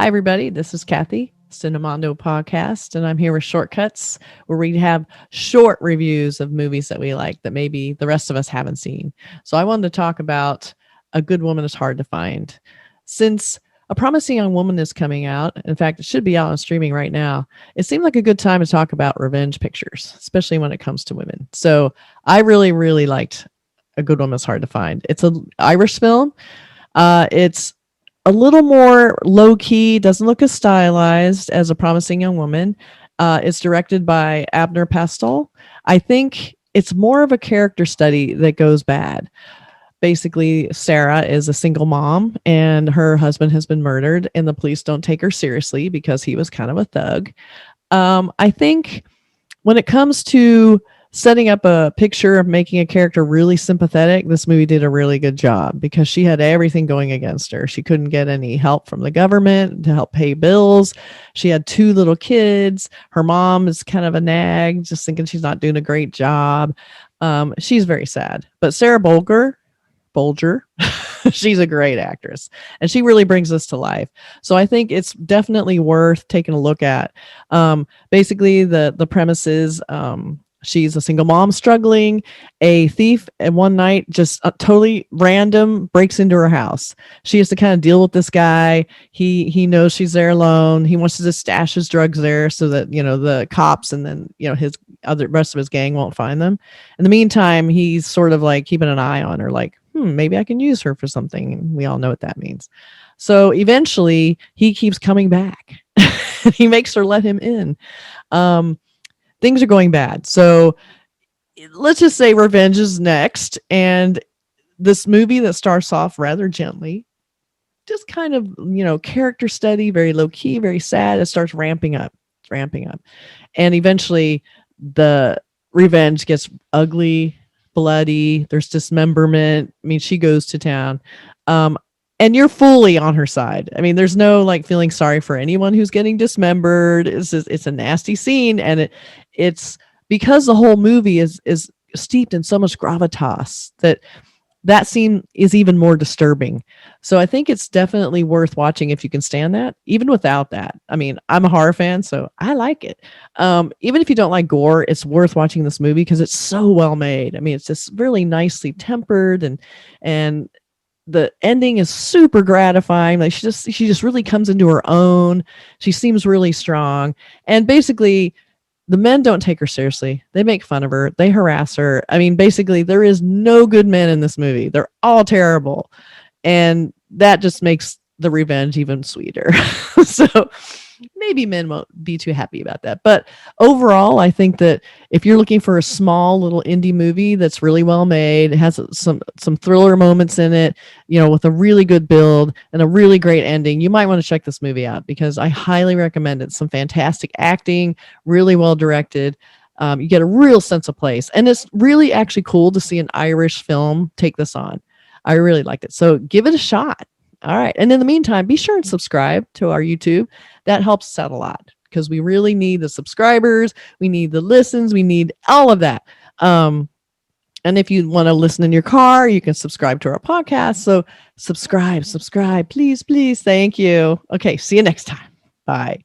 Hi, everybody. This is Kathy, Cinemondo Podcast, and I'm here with Shortcuts, where we have short reviews of movies that we like that maybe the rest of us haven't seen. So I wanted to talk about A Good Woman is Hard to Find. Since A Promising Young Woman is coming out, in fact, it should be out on streaming right now, it seemed like a good time to talk about revenge pictures, especially when it comes to women. So I really, really liked A Good Woman is Hard to Find. It's an Irish film. It's a little more low key, doesn't look as stylized as A Promising Young Woman. It's directed by Abner Pastel. I think it's more of a character study that goes bad. Basically, Sarah is a single mom and her husband has been murdered, and the police don't take her seriously because he was kind of a thug. I think when it comes to setting up a picture of making a character really sympathetic, this movie did a really good job because she had everything going against her. She couldn't get any help from the government to help pay bills. She had two little kids. Her mom is kind of a nag, just thinking she's not doing a great job. She's very sad. But Sarah Bolger, she's a great actress and she really brings this to life. So I think it's definitely worth taking a look at. Basically the premise is, she's a single mom struggling. A thief at one night, just totally random, breaks into her house. She has to kind of deal with this guy. He knows she's there alone. He wants to just stash his drugs there so that, the cops and then, his rest of his gang won't find them. In the meantime, he's sort of like keeping an eye on her, like, maybe I can use her for something. And we all know what that means. So eventually he keeps coming back. He makes her let him in. Things are going bad. So let's just say revenge is next. And this movie that starts off rather gently, just kind of, character study, very low key, very sad. It starts ramping up. And eventually the revenge gets ugly, bloody. There's dismemberment. I mean, she goes to town. And you're fully on her side. I mean, there's no like feeling sorry for anyone who's getting dismembered. It's a nasty scene, and it's because the whole movie is steeped in so much gravitas that scene is even more disturbing. So I think it's definitely worth watching if you can stand that, even without that. I mean, I'm a horror fan, so I like it. Even if you don't like gore, it's worth watching this movie because it's so well made. I mean, it's just really nicely tempered and the ending is super gratifying. Like she just really comes into her own. She seems really strong. And basically the men don't take her seriously. They make fun of her. They harass her. I mean, basically there is no good men in this movie. They're all terrible. And that just makes the revenge even sweeter. So maybe men won't be too happy about that. But overall, I think that if you're looking for a small little indie movie that's really well made, it has some thriller moments in it, with a really good build and a really great ending, you might want to check this movie out because I highly recommend it. Some fantastic acting, really well directed. You get a real sense of place. And it's really actually cool to see an Irish film take this on. I really liked it. So give it a shot. All right. And in the meantime, be sure and subscribe to our YouTube. That helps us out a lot because we really need the subscribers. We need the listens. We need all of that. And if you want to listen in your car, you can subscribe to our podcast. So subscribe, please. Thank you. Okay. See you next time. Bye.